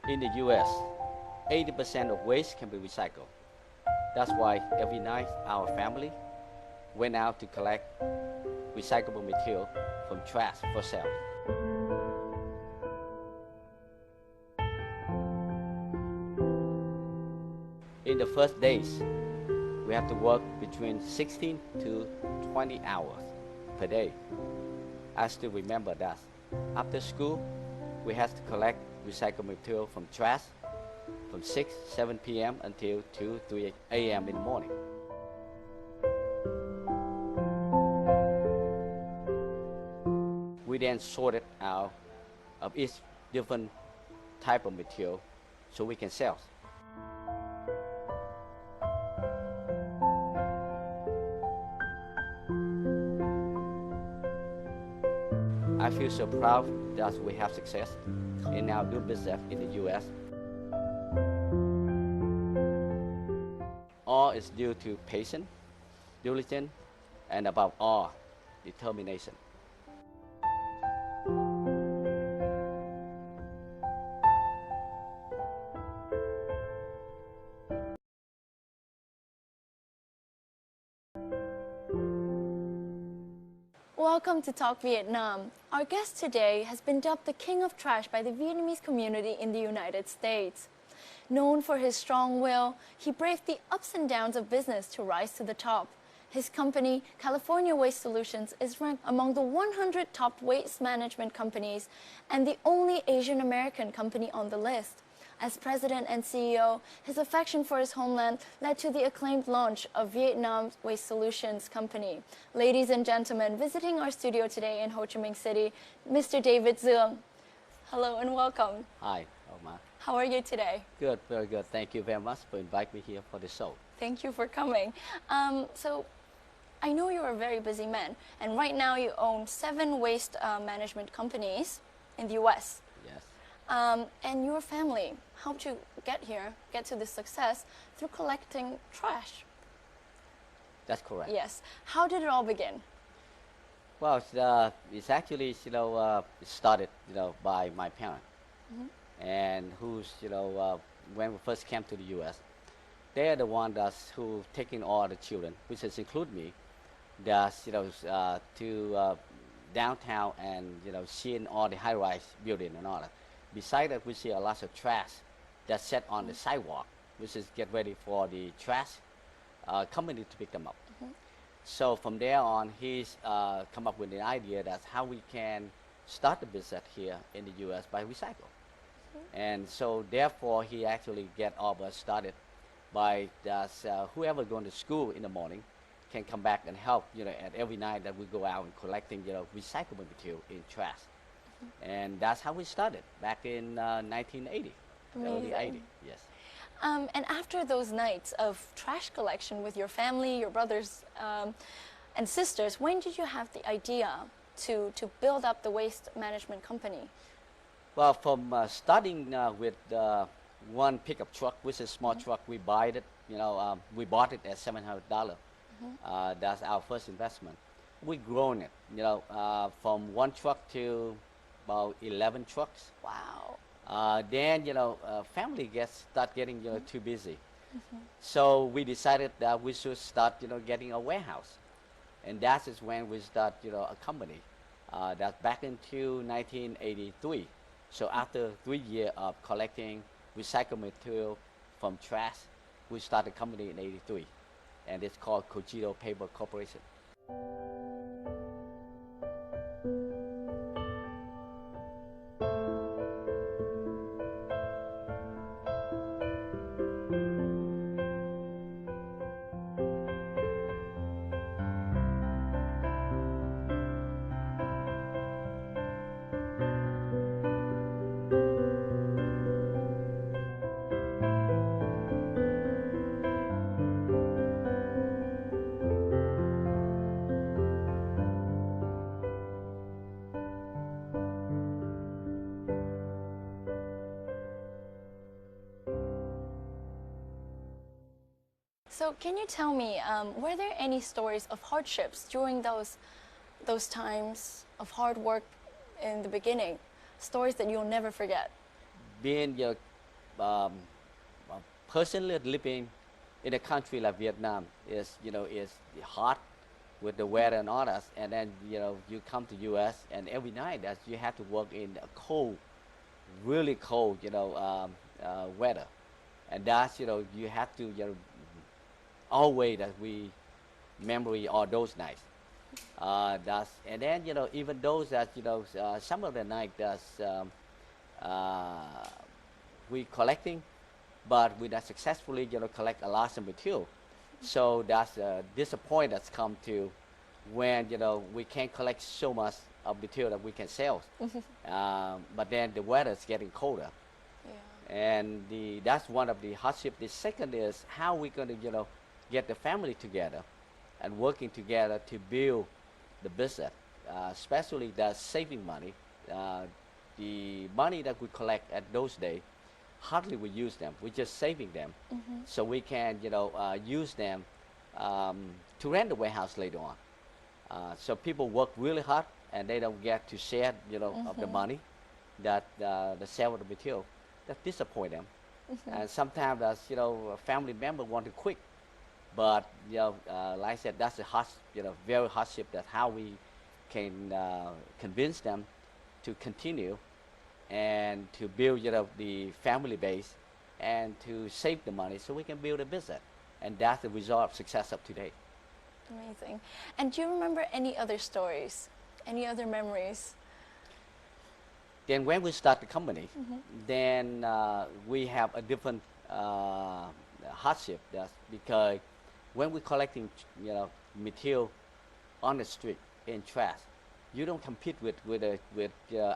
In the US, 80% of waste can be recycled. That's why every night our family went out to collect recyclable material from trash for sale. In the first days, we have to work between 16 to 20 hours per day. I still remember that. After school, we had to collect recycled material from trash from 6, 7 p.m. until 2, 3 a.m. in the morning. We then sorted out of each different type of material so we can sell. I feel so proud that we have success in our new business in the U.S. All is due to patience, diligence, and above all, determination. Welcome to Talk Vietnam. Our guest today has been dubbed the King of Trash by the Vietnamese community in the United States. Known for his strong will, he braved the ups and downs of business to rise to the top. His company, California Waste Solutions, is ranked among the 100 top waste management companies and the only Asian American company on the list. As president and CEO, his affection for his homeland led to the acclaimed launch of Vietnam's Waste Solutions Company. Ladies and gentlemen, visiting our studio today in Ho Chi Minh City, Mr. David Duong. Hello and welcome. Hi, Omar. How are you today? Good, very good. Thank you very much for inviting me here for the show. Thank you for coming. So, I know you're a very busy man, and right now you own 7 waste management companies in the U.S. Yes. And your family helped you get to this success through collecting trash. That's correct. Yes. How did it all begin? Well, it's actually, it started, by my parents. And who's, when we first came to the U.S., they're the one who taking all the children, which has include me, to downtown and, seeing all the high-rise building and all that. Besides that, we see a lot of trash that's set on the sidewalk, which is get ready for the trash company to pick them up. So from there on, he's come up with the idea that's how we can start the business here in the U.S. by recycle. And so therefore, he actually get all of us started by whoever going to school in the morning can come back and help, at every night that we go out and collecting, recyclable material in trash. And that's how we started back in 1980, early 80, yes. And after those nights of trash collection with your family, your brothers and sisters, when did you have the idea to build up the waste management company? Well, from starting with one pickup truck, which is a small truck, we bought it. We bought it at $700. That's our first investment. We grown it, from one truck to about 11 trucks. Wow. Then, family start getting, too busy. So we decided that we should start, getting a warehouse. And that is when we start, a company. That's back into 1983. So after 3 years of collecting recycled material from trash, we started a company in 83. And it's called Cogito Paper Corporation. So can you tell me, were there any stories of hardships during those times of hard work in the beginning? Stories that you'll never forget? Being personally living in a country like Vietnam is hot with the weather and all that, and then you come to U.S. and every night that you have to work in a cold, really cold weather, and that's you have to always that we memory all those nights. And then even those that some of the night that's we collecting, but we not successfully collect a lot of material. So that's a disappointment that's come to when we can't collect so much of material that we can sell. But then the weather is getting colder, and that's one of the hardship. The second is how we're going to get the family together and working together to build the business, especially the saving money. The money that we collect at those days, hardly we use them. We're just saving them, so we can use them to rent the warehouse later on. So people work really hard and they don't get to share of the money that the sale of the material. That disappoint them, and sometimes as a family member want to quit, but like I said, that's a hard, very hardship. That how we can convince them to continue and to build the family base and to save the money so we can build a business, and that's the result of success of today. Amazing. And do you remember any other stories, any other memories? Then when we start the company, then we have a different hardship. That's because when we're collecting material on the street in trash, you don't compete with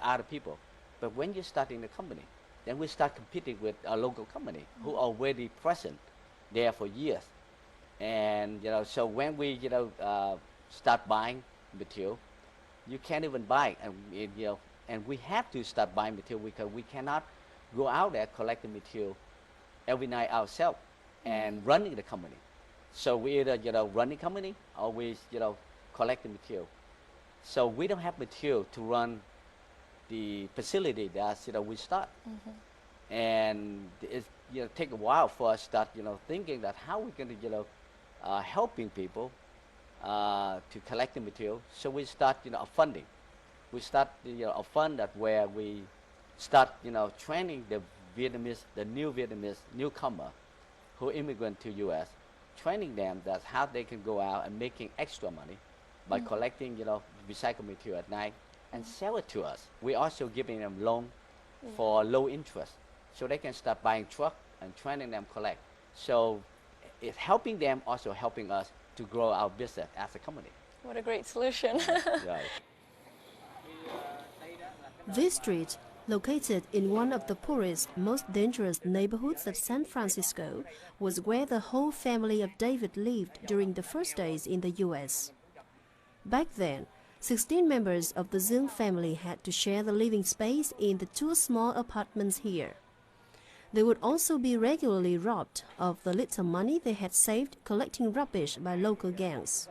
other people. But when you start in the company, then we start competing with a local company who are already present there for years. And so when we start buying material, you can't even buy, and we have to start buying material because we cannot go out there collecting material every night ourselves and running the company. So we either run the company or we collecting material. So we don't have material to run the facility that we start, and it's take a while for us to start thinking that how we're going to helping people to collect the material. So we start a funding. We start a fund that where we start training the Vietnamese, the new Vietnamese newcomer who immigrant to U.S., training them that how they can go out and making extra money by collecting recycled material at night and sell it to us. We also giving them loan for low interest, so they can start buying truck and training them collect. So it's helping them, also helping us to grow our business as a company. What a great solution. Right. This street, located in one of the poorest, most dangerous neighborhoods of San Francisco, was where the whole family of David lived during the first days in the U.S. Back then, 16 members of the Duong family had to share the living space in the 2 small apartments here. They would also be regularly robbed of the little money they had saved collecting rubbish by local gangs.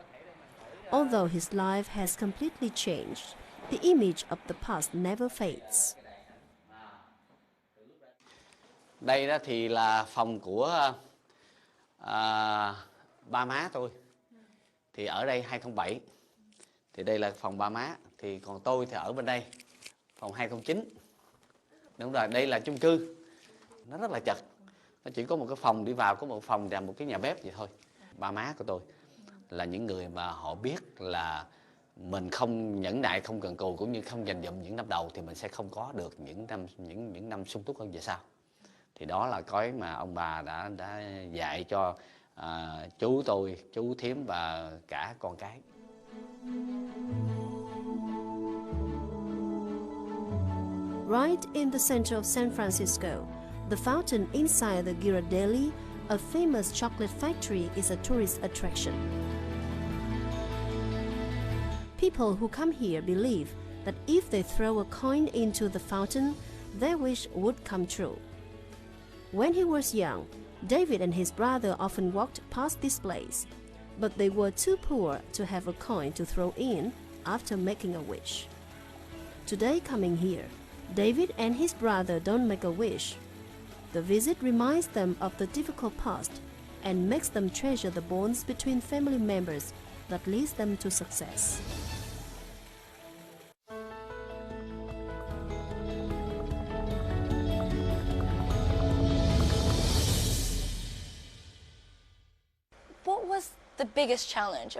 Although his life has completely changed, the image of the past never fades. Đây đó thì là phòng của ba má tôi. Thì ở đây 207. Thì đây là phòng ba má. Thì còn tôi thì ở bên đây, phòng 209. Đúng rồi, đây là chung cư. Nó rất là chật. Nó chỉ có một cái phòng đi vào, có một phòng và một cái nhà bếp vậy thôi. Ba má của tôi là những người mà họ biết là mình không nhẫn nại, không cần cù cũng như không dành dụm những năm đầu thì mình sẽ không có được những năm sung túc hơn về sau. Thì đó là cái mà ông bà đã dạy cho chú tôi, chú thím và cả con cái. Right in the center of San Francisco, the fountain inside the Ghirardelli, a famous chocolate factory, is a tourist attraction. People who come here believe that if they throw a coin into the fountain, their wish would come true. When he was young, David and his brother often walked past this place, but they were too poor to have a coin to throw in after making a wish. Today, coming here, David and his brother don't make a wish. The visit reminds them of the difficult past and makes them treasure the bonds between family members that leads them to success. What was the biggest challenge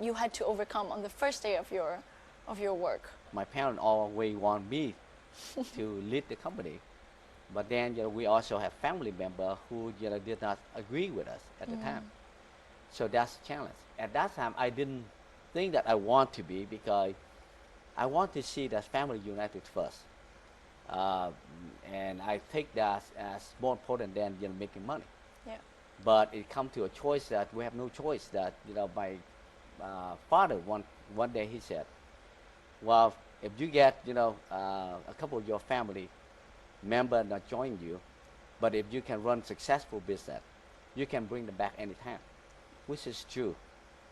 you had to overcome on the first day of your work? My parents always want me to lead the company, but then we also have family members who did not agree with us at the time. So that's the challenge. At that time, I didn't think that I want to be, because I want to see that family united first, and I take that as more important than making money. Yeah. But it comes to a choice that we have no choice. That my father one day he said, "Well, if you get a couple of your family member not join you, but if you can run successful business, you can bring them back anytime," which is true,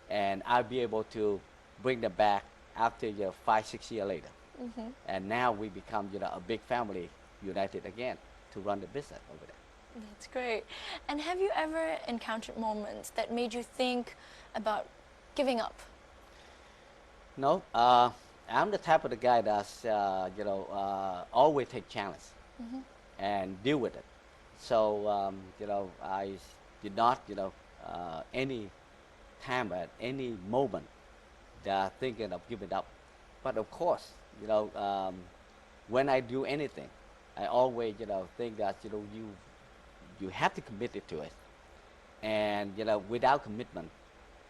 and I'll be able to bring them back after 5-6 years later, and now we become a big family united again to run the business over there. That's great. And have you ever encountered moments that made you think about giving up? No, I'm the type of the guy that's always take challenge and deal with it. So I did not any time at any moment that thinking of giving up. But of course, when I do anything, I always think that you have to commit it to it, and without commitment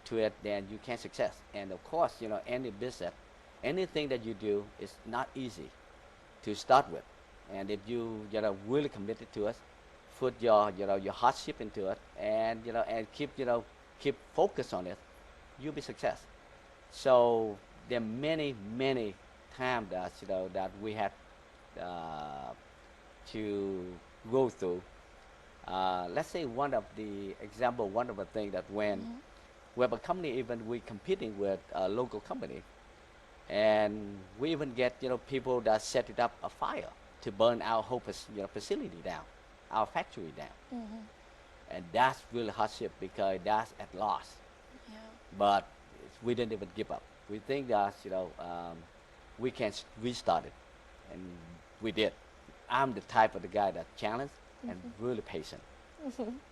to it, then you can't success. And of course, any business, anything that you do is not easy to start with, and if you really committed to it, put your hardship into it, and and keep focus on it, you'll be success. So there are many times that that we had to go through. Let's say one of the things that when we have a company, even we competing with a local company, and we even get people that set it up a fire to burn our whole facility down, our factory down, and that's really hardship because that's at loss. Yeah. But we didn't even give up. We think that we can restart it, and we did. I'm the type of the guy that challenged and really patient.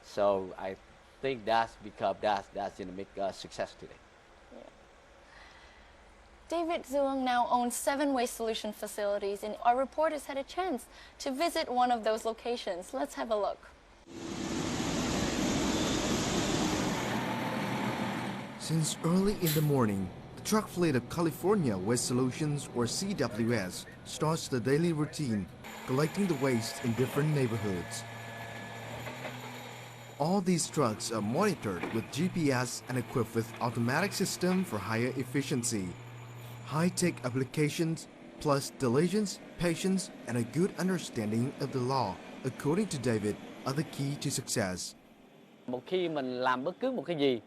So I think that's because that's going to make us success today. Yeah. David Duong now owns 7 waste solution facilities, and our reporters had a chance to visit one of those locations. Let's have a look. Since early in the morning, the truck fleet of California Waste Solutions, or CWS, starts the daily routine, collecting the waste in different neighborhoods. All these trucks are monitored with GPS and equipped with automatic system for higher efficiency. High-tech applications, plus diligence, patience, and a good understanding of the law, according to David, are the key to success. Một khi mình làm bất cứ một cái gì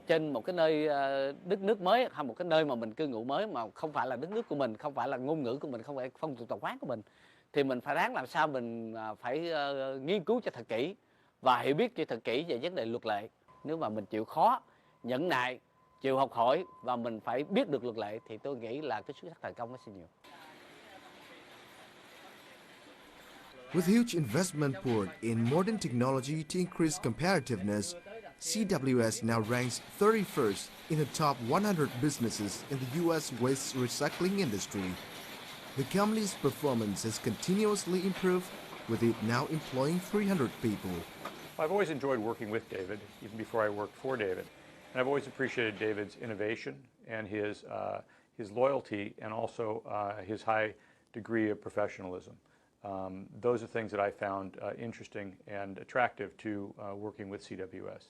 trên một cái nơi đất nước mới, hay một cái nơi mà mình cư ngụ mới mà không phải là đất nước của mình, không phải là ngôn ngữ của mình, không phải phong tục tập quán của mình, thì mình phải ráng làm sao mình phải nghiên cứu cho thật kỹ và hiểu biết cho thật kỹ về vấn đề luật lệ. Nếu mà mình chịu khó, nhẫn nại, chịu học hỏi và mình phải biết được luật lệ, thì tôi nghĩ là cái success thành công nó sẽ nhiều. With huge investment poured in modern technology to increase competitiveness, CWS now ranks 31st in the top 100 businesses in the U.S. waste recycling industry. The company's performance has continuously improved, with it now employing 300 people. I've always enjoyed working with David, even before I worked for David. And I've always appreciated David's innovation and his loyalty, and also his high degree of professionalism. Those are things that I found interesting and attractive to working with CWS.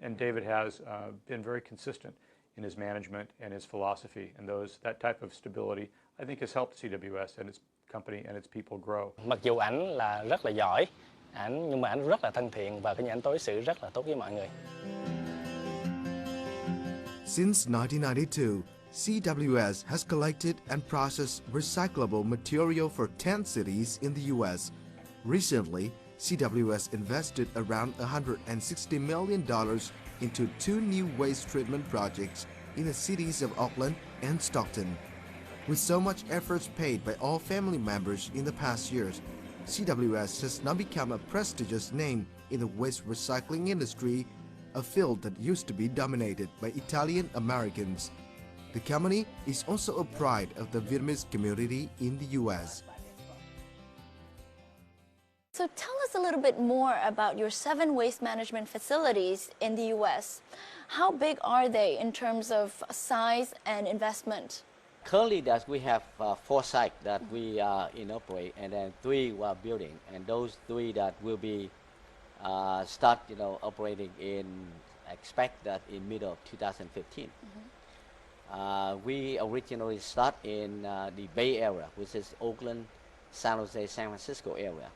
And David has been very consistent in his management and his philosophy, and that type of stability, I think, has helped CWS and its company and its people grow. Mặc dù ảnh là rất là giỏi, nhưng mà ảnh rất là thân thiện và cái ảnh đối xử rất là tốt với mọi người. Since 1992, CWS has collected and processed recyclable material for 10 cities in the U.S. Recently, CWS invested around $160 million into 2 new waste treatment projects in the cities of Auckland and Stockton. With so much efforts paid by all family members in the past years, CWS has now become a prestigious name in the waste recycling industry, a field that used to be dominated by Italian Americans. The company is also a pride of the Vietnamese community in the U.S. So tell us a little bit more about your 7 waste management facilities in the U.S. How big are they in terms of size and investment? Currently, that we have 4 sites that we operate, and then 3 we are building, and those 3 that will be start operating in, expect that in middle of 2015. We originally start in the Bay Area, which is Oakland, San Jose, San Francisco area.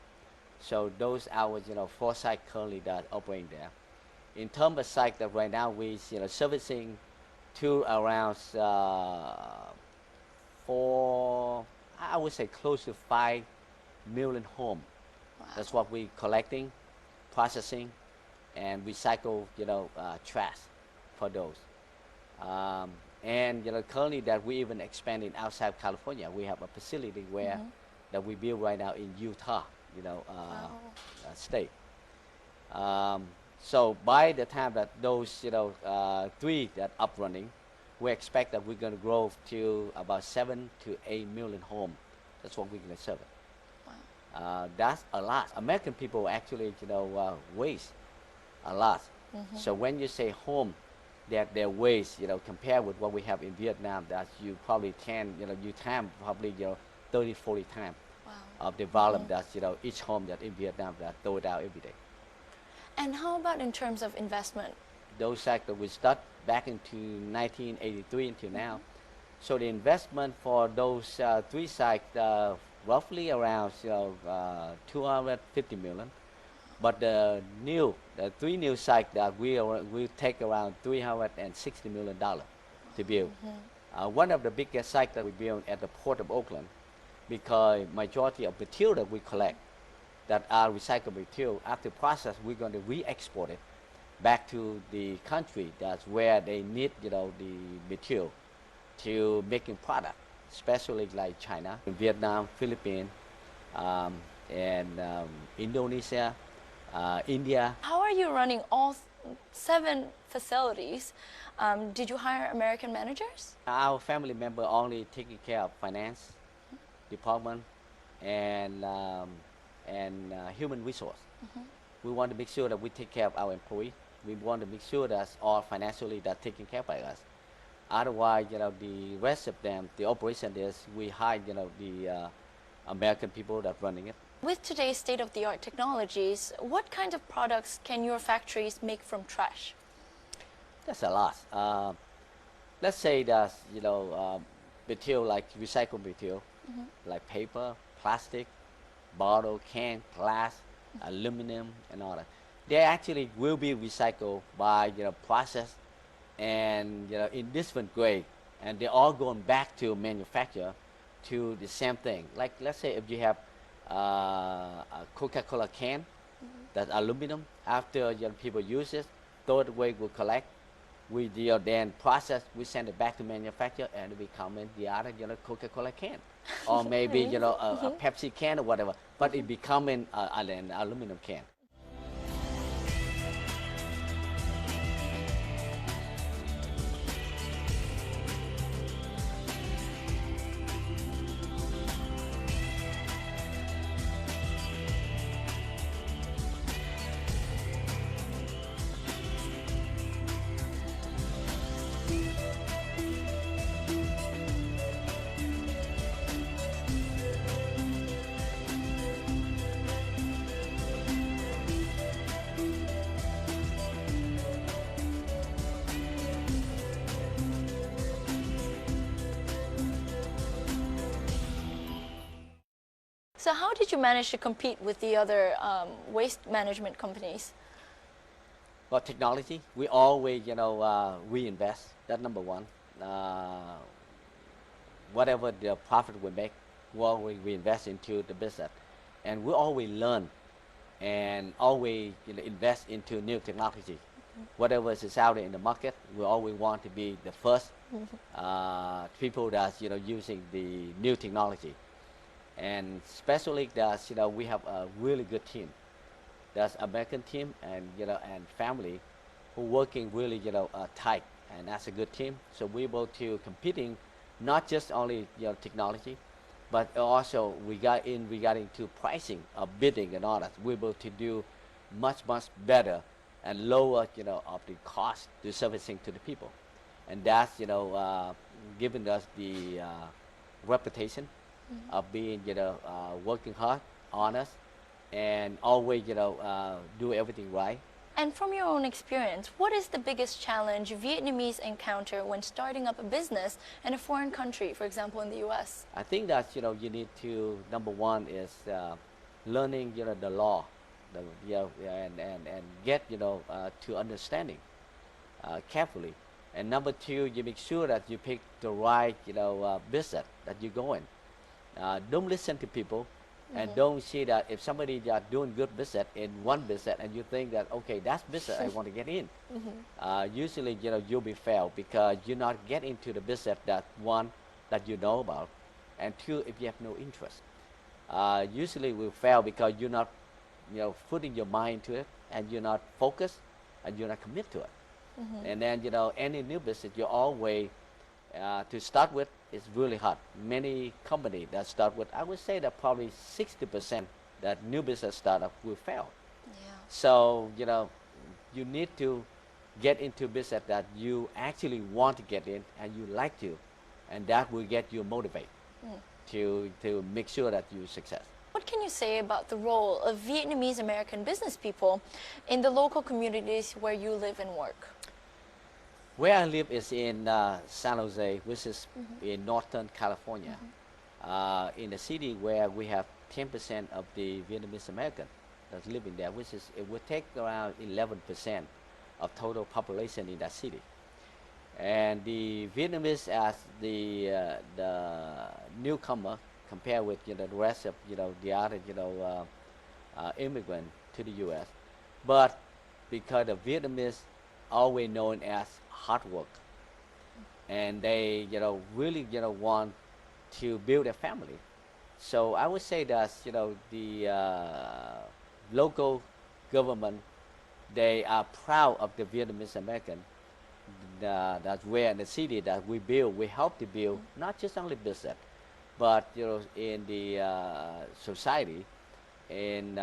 So those our 4 sites currently that operating there. In terms of sites that right now we servicing to around 4, I would say close to 5 million homes. Wow. That's what we collecting, processing, and recycle trash for those. And currently that we even expanding outside California. We have a facility where that we build right now in Utah, state. So by the time that those 3 that up running, we expect that we're going to grow to about 7 to 8 million homes. That's what we're going to serve. Wow. That's a lot. American people actually waste a lot. So when you say home, that their waste compared with what we have in Vietnam, that you probably you time probably 30, 40 times of the volume that each home that in Vietnam that throw it out every day. And how about in terms of investment? Those sites that we start back into 1983 until now. So the investment for those 3 sites roughly around 250 million. But the 3 new sites that we take around $360 million to build. One of the biggest sites that we build at the Port of Oakland, because majority of material that we collect that are recyclable material, after process, we're going to re-export it back to the country. That's where they need the material to making product, especially like China, Vietnam, Philippines, and Indonesia, India. How are you running all 7 facilities? Did you hire American managers? Our family member only taking care of finance department and human resource. We want to make sure that we take care of our employees. We want to make sure that all financially that taken care by us. Otherwise, the rest of them, the operation is we hire the American people that running it. With today's state-of-the-art technologies, what kind of products can your factories make from trash? That's a lot. Let's say that material like recycled material, like paper, plastic, bottle, can, glass, aluminum, and all that. They actually will be recycled by process and in different grade, and they're all going back to manufacture to the same thing. Like let's say if you have a Coca-Cola can, that's aluminum. After people use it, throw it away, we'll collect. We then process, we send it back to manufacture, and we come in the other Coca-Cola can, or maybe a Pepsi can or whatever. But it becoming an aluminum can. So how did you manage to compete with the other waste management companies? Well, technology, we always, reinvest. That's number one. Whatever the profit we make, we always reinvest into the business. and we always learn and always invest into new technology. Whatever is out there in the market, we always want to be the first people that's using the new technology, and especially that we have a really good team. That's American team and family who working really tight, and that's a good team. So we're able to competing not just only technology, but also regarding to pricing of bidding and all that. We're able to do much better and lower of the cost to servicing to the people, and that's giving us the reputation of being working hard, honest, and always do everything right. And from your own experience, what is the biggest challenge Vietnamese encounter when starting up a business in a foreign country, for example in the US? I think that you need to, number one is learning the law, and get to understanding carefully. And number two, you make sure that you pick the right business that you go in. Don't listen to people, and don't see that if somebody is doing good business in one business and you think that okay, that's business I want to get in. Usually you'll be failed because you not get into the business that one that you know about, and two, if you have no interest. Usually we fail because you're not putting your mind to it, and you're not focused, and you're not committed to it. And then any new business you always to start with is really hard. Many companies that start with, I would say that probably 60% that new business startup will fail. Yeah. So you need to get into business that you actually want to get in and you like to, and that will get you motivated to make sure that you success. What can you say about the role of Vietnamese American business people in the local communities where you live and work? Where I live is in San Jose, which is in Northern California, in a city where we have 10% of the Vietnamese American that's living there, which is, it would take around 11% of total population in that city. And the Vietnamese as the newcomer compared with the rest of the other immigrant to the U.S. But because the Vietnamese always known as hard work, and they really want to build a family. So I would say that the local government, they are proud of the Vietnamese American. That's where in the city that we build, we help to build not just only business, but in the society, and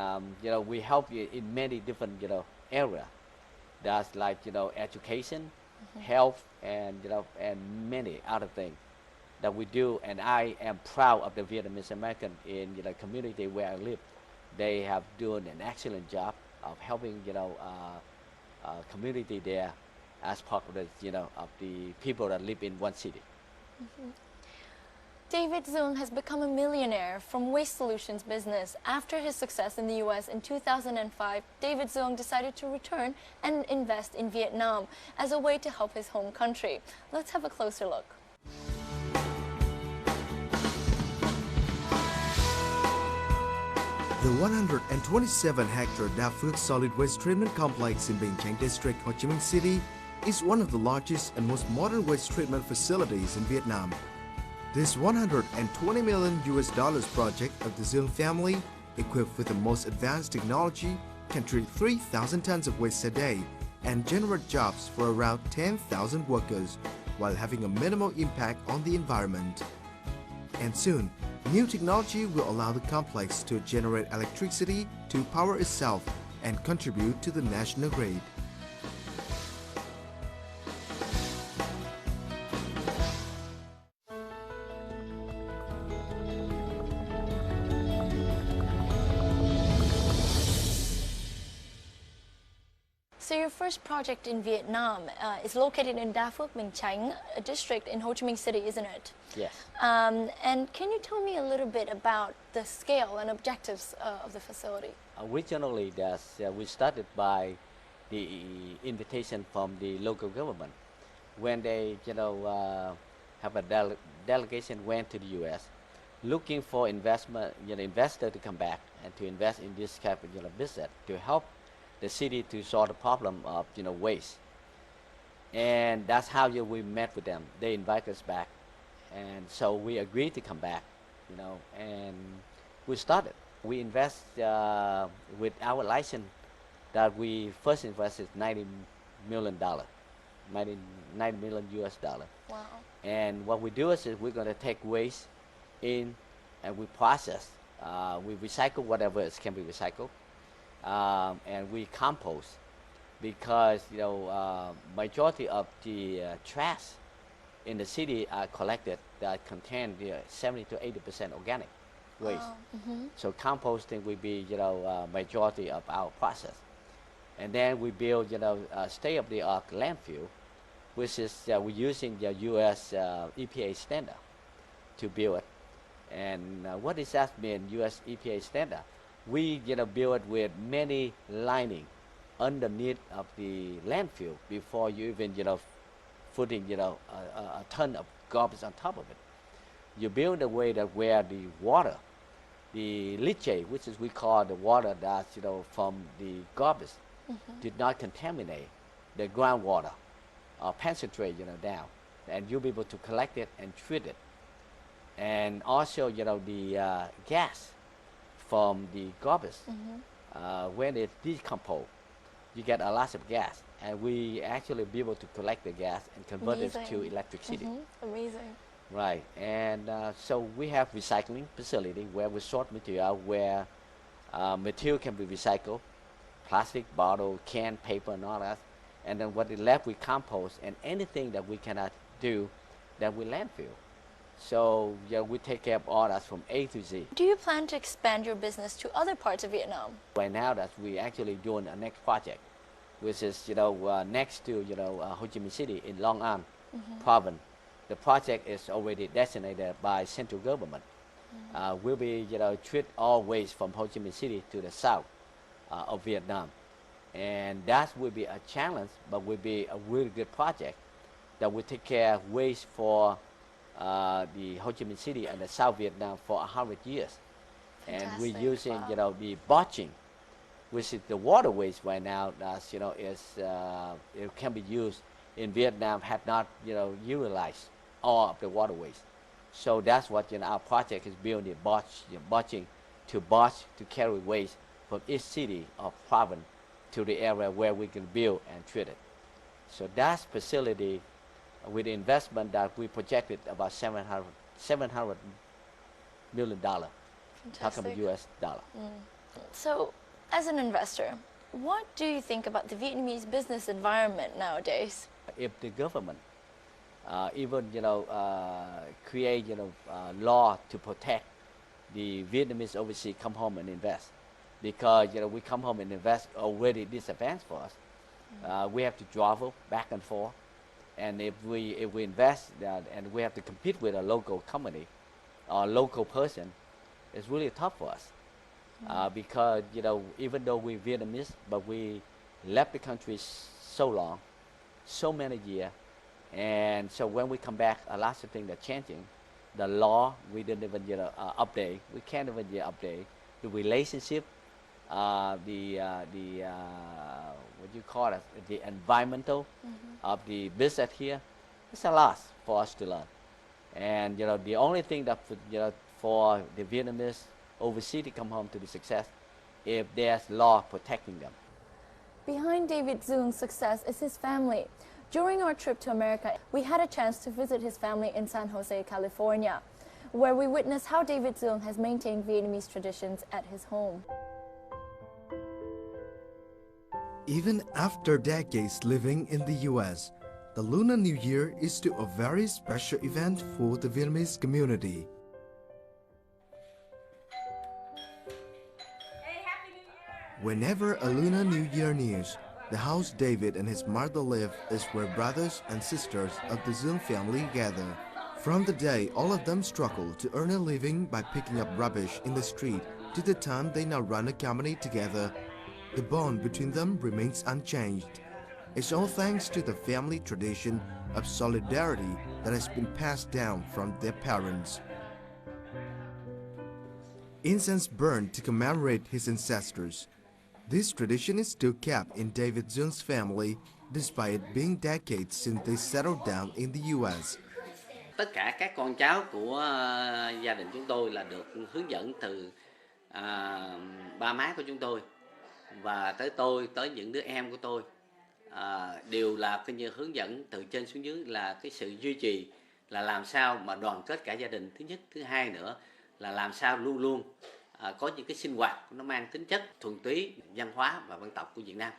we help you in many different areas. That's like education, health, and and many other things that we do. And I am proud of the Vietnamese American in the community where I live. They have done an excellent job of helping community there as part of the of the people that live in one city. David Duong has become a millionaire from waste solutions business. After his success in the U.S. in 2005, David Duong decided to return and invest in Vietnam as a way to help his home country. Let's have a closer look. The 127-hectare Da Phước Solid Waste Treatment Complex in Binh Chanh District, Ho Chi Minh City is one of the largest and most modern waste treatment facilities in Vietnam. This $120 million project of the Duong family, equipped with the most advanced technology, can treat 3,000 tons of waste a day and generate jobs for around 10,000 workers while having a minimal impact on the environment. And soon, new technology will allow the complex to generate electricity to power itself and contribute to the national grid. So your first project in Vietnam is located in Da Phước, Binh Chanh, a district in Ho Chi Minh City, isn't it? Yes. And can you tell me a little bit about the scale and objectives of the facility? Originally, we started by the invitation from the local government. When they, have a delegation went to the U.S., looking for investor to come back and to invest in this type of business to help the city to solve the problem of waste. And that's how we met with them. They invite us back, and so we agreed to come back, and we started. We invest with our license that we first invested $90 million, $90 million US dollar. Wow. And what we do is we're going to take waste in and we process. We recycle whatever can be recycled, and we compost, because majority of the trash in the city are collected that contain 70 to 80% organic waste. Wow. Mm-hmm. So composting will be majority of our process, and then we build a state-of-the-art landfill, which is we're using the U.S. EPA standard to build it. And what does that mean, U.S. EPA standard? We build it with many lining underneath of the landfill before you even putting a ton of garbage on top of it. You build a way that where the water, the leachate, which is we call the water that's from the garbage, did not contaminate the groundwater or penetrate down, and you'll be able to collect it and treat it. And also the gas from the garbage, when it decomposes, you get a lot of gas, and we actually be able to collect the gas and convert it to electricity. Amazing. Right, and so we have recycling facility where we sort material, where material can be recycled, plastic, bottle, can, paper, and all that. And then what is left we compost, and anything that we cannot do, then we landfill. So we take care of all that from A to Z. Do you plan to expand your business to other parts of Vietnam? Right now that we actually doing a next project, which is next to Ho Chi Minh City in Long An province. The project is already designated by central government. We'll be treat all waste from Ho Chi Minh City to the south of Vietnam, and that will be a challenge, but will be a really good project that will take care of waste for the Ho Chi Minh City and the South Vietnam for 100 years. Fantastic. And we're using Wow. the botching, which is the water waste right now. That's it can be used in Vietnam, had not utilized all of the water waste. So that's what our project is building, botching to carry waste from each city or province to the area where we can build and treat it. So that facility, with the investment that we projected about $700 million, talking Fantastic. about US dollar. So, as an investor, what do you think about the Vietnamese business environment nowadays? If the government even create law to protect the Vietnamese overseas come home and invest, because we come home and invest already disadvantaged for us. We have to travel back and forth, and if we invest and we have to compete with a local company or local person, it's really tough for us. Because even though we're Vietnamese, but we left the country so long, so many years, and so when we come back, a lot of things are changing. The law we didn't even update. We can't even update the relationship, what you call it, the environmental of the business here. It's a lot for us to learn, and the only thing that for the Vietnamese overseas to come home to be success, if there's law protecting them. Behind David Duong's success is his family. During our trip to America, we had a chance to visit his family in San Jose, California, where we witnessed how David Duong has maintained Vietnamese traditions at his home. Even after decades living in the US, the Lunar New Year is still a very special event for the Vietnamese community. Whenever a Lunar New Year nears, the house David and his mother live is where brothers and sisters of the Duong family gather. From the day all of them struggle to earn a living by picking up rubbish in the street to the time they now run a company together, the bond between them remains unchanged. It's all thanks to the family tradition of solidarity that has been passed down from their parents. incense burned to commemorate his ancestors. This tradition is still kept in David Duong's family, despite it being decades since they settled down in the U.S. Tất cả các con cháu của gia đình chúng tôi là được hướng dẫn từ ba má của chúng tôi và tới những đứa em của tôi đều là coi như hướng dẫn từ trên xuống dưới, là cái sự duy trì là làm sao mà đoàn kết cả gia đình, thứ nhất, thứ hai nữa là làm sao luôn luôn có những cái sinh hoạt nó mang tính chất thuần túy văn hóa và dân tộc của Việt Nam.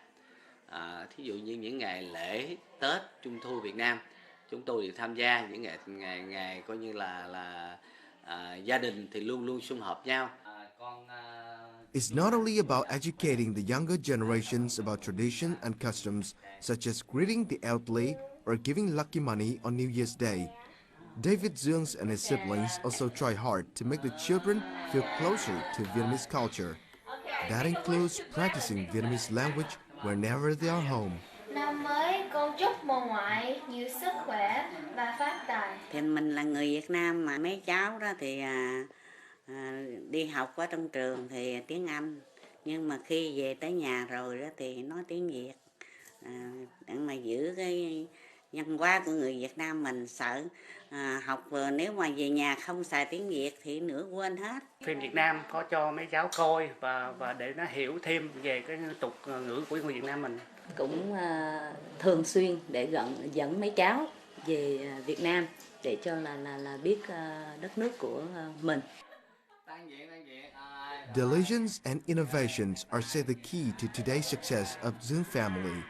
Thí dụ như những ngày lễ Tết, Trung thu Việt Nam, chúng tôi đều tham gia những ngày coi như là gia đình thì luôn luôn sum họp nhau. It's not only about educating the younger generations about tradition and customs, such as greeting the elderly or giving lucky money on New Year's Day. David Duong and his siblings also try hard to make the children feel closer to Vietnamese culture. That includes practicing Vietnamese language whenever they are home. Năm mới con chúc bà ngoại nhiều sức khỏe và phát tài. Thì mình là người Việt Nam mà mấy cháu đó thì đi học ở trong trường thì tiếng Anh, nhưng mà khi về tới nhà rồi đó thì nói tiếng Việt, để mà giữ cái văn hóa của người Việt Nam mình. Sợ học nếu mà về nhà không xài tiếng Việt thì nửa quên hết. Phim Việt Nam có cho mấy cháu coi và để nó hiểu thêm về cái tục ngữ của người Việt Nam mình. Cũng thường xuyên để dẫn mấy cháu về Việt Nam để cho là biết đất nước của mình. Diligence and innovations are said the key to today's success of Duong family.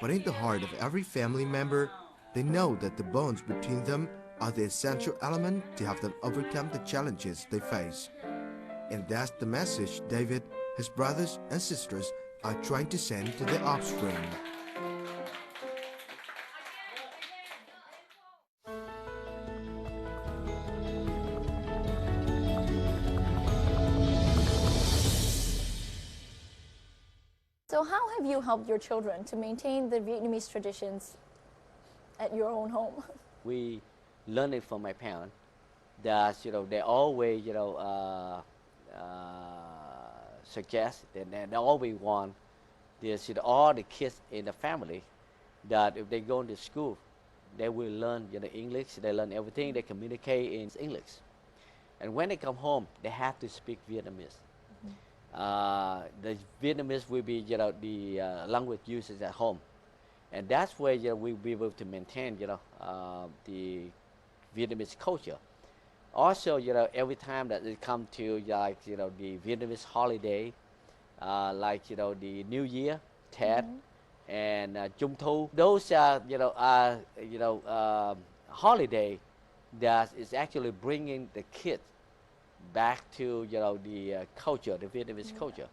But in the heart of every family member, they know that the bonds between them are the essential element to help them overcome the challenges they face. And that's the message David, his brothers and sisters are trying to send to their offspring. So how have you helped your children to maintain the Vietnamese traditions at your own home? We learned it from my parents that they always suggest that they always want this all the kids in the family that if they go to school they will learn English, they learn everything, they communicate in English, and when they come home they have to speak Vietnamese. The Vietnamese will be the language used at home, and that's where we'll be able to maintain the Vietnamese culture. Also, every time that they come to the Vietnamese holiday, like the New Year, Tet, and Trung Thu, those are holiday that is actually bringing the kids back to the culture, the Vietnamese culture.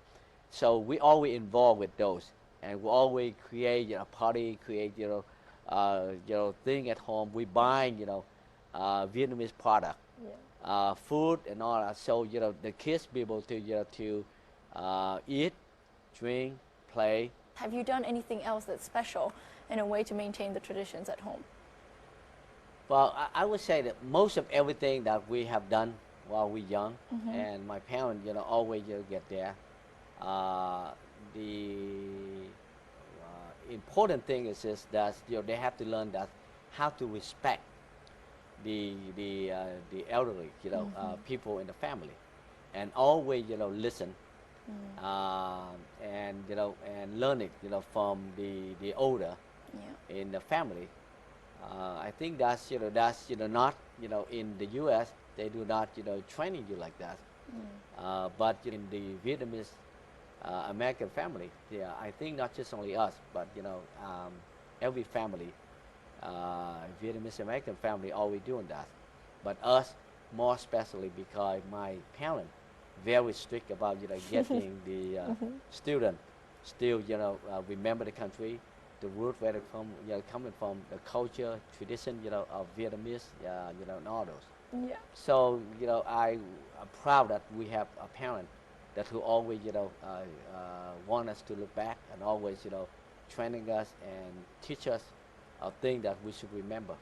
So we always involved with those, and we always create a party, create thing at home. We buy Vietnamese product, food and all that. So the kids be able to eat, drink, play. Have you done anything else that's special in a way to maintain the traditions at home? Well, I would say that most of everything that we have done while we're young, and my parents, always get there. The important thing is that they have to learn that how to respect the elderly, people in the family, and always listen, and and learn it from the older in the family. I think that's not in the U.S. they do not training you like that, but in the Vietnamese American family, I think not just only us, but every family, Vietnamese American family, always doing that. But us more especially because my parents very strict about getting the student still remember the country, the root where they come, coming from, the culture, tradition, of Vietnamese, and all those. Yeah. So, I'm proud that we have a parent that who always, want us to look back and always, training us and teach us a thing that we should remember.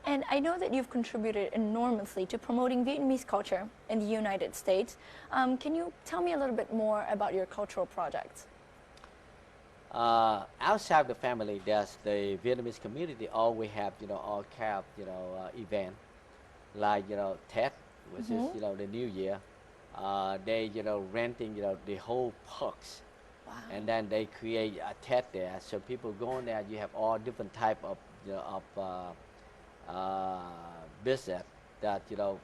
And I know that you've contributed enormously to promoting Vietnamese culture in the United States. Can you tell me a little bit more about your cultural projects? Outside the family, there's the Vietnamese community. Always have all kind of event like Tết, which is the New Year. They renting the whole parks. Wow. And then they create a Tết there, so people go in there. You have all different type of business that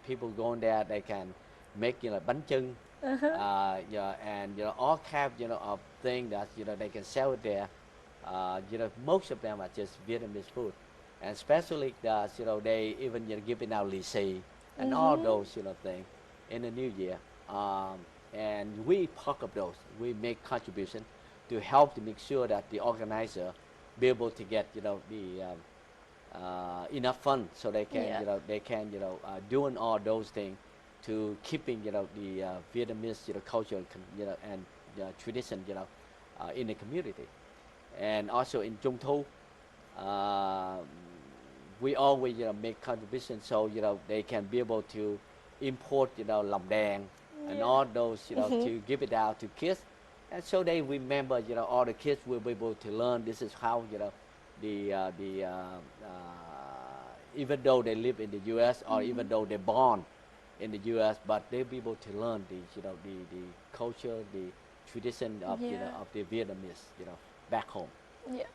people go in there. They can make bánh chưng, and all kind of things that they can sell it there. Most of them are just Vietnamese food, and especially they even giving out lì xì and all those things in the New Year. And we part of those. We make contribution to help to make sure that the organizer be able to get the enough funds so they can doing all those things to keeping the Vietnamese culture and tradition in the community. And also in Trung Thu, we always make contributions so they can be able to import lòng đèn and all those to give it out to kids, and so they remember all the kids will be able to learn this is how even though they live in the U.S. or even though they're born in the U.S., but they'll be able to learn the culture, the tradition of of the Vietnamese back home. Yeah.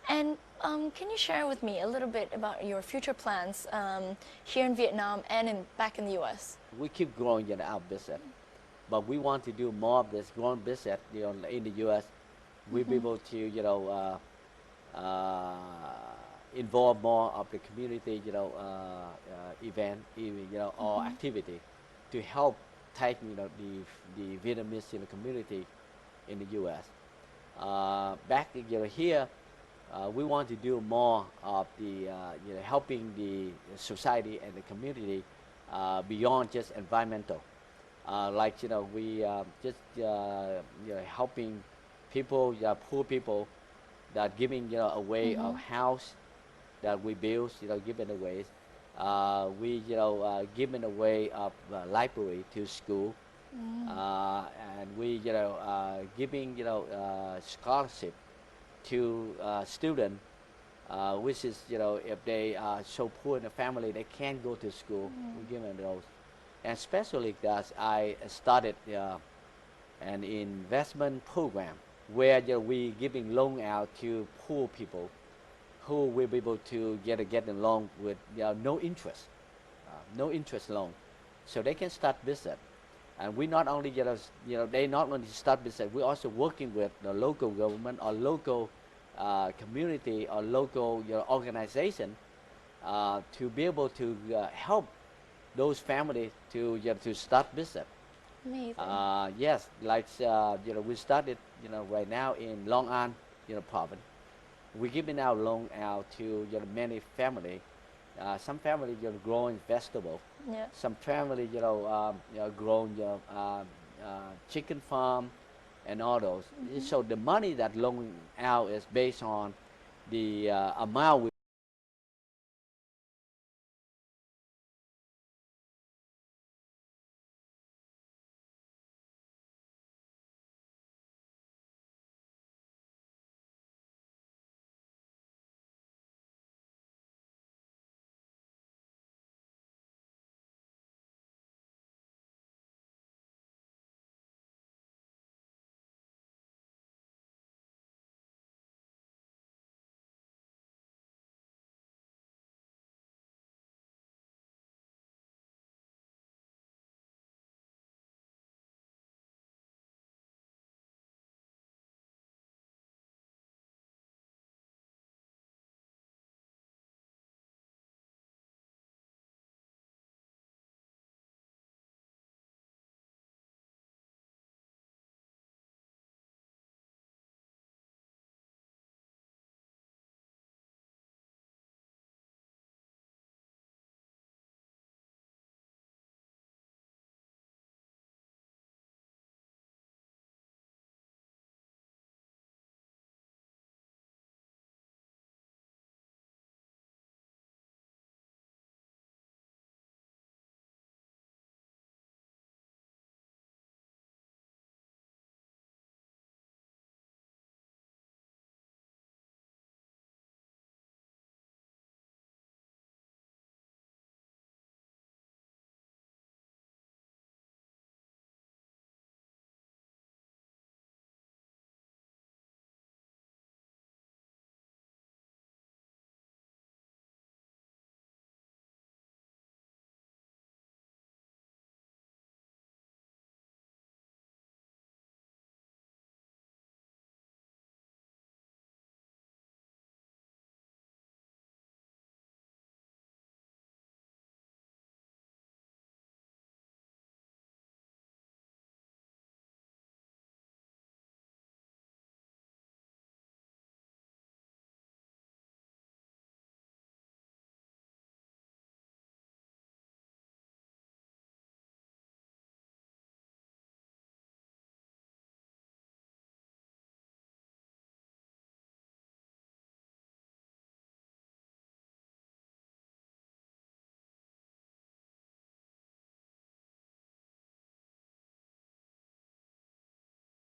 And can you share with me a little bit about your future plans here in Vietnam and back in the U.S.? We keep growing our business, but we want to do more of this growing business in the U.S. We'll be able to involve more of the community event or activity to help take the Vietnamese community in the U.S. Back here. We want to do more of the helping the society and the community beyond just environmental. Like we just helping people, poor people, that giving away of house that we build, giving away. We giving away of library to school, and we giving scholarship to students, which is if they are so poor in the family they can't go to school. We give them those, and especially that I started an investment program where we giving loan out to poor people who will be able to get a loan with no interest loan, so they can start business. And we not only they not only start business, we're also working with the local government or local community or local organization to be able to help those families to start business. Amazing. Yes, like we started right now in Long An province. We're giving out loan out to many families. Some family growing vegetable. Yeah. Some family growing chicken farm and all those. So the money that loan out is based on the amount we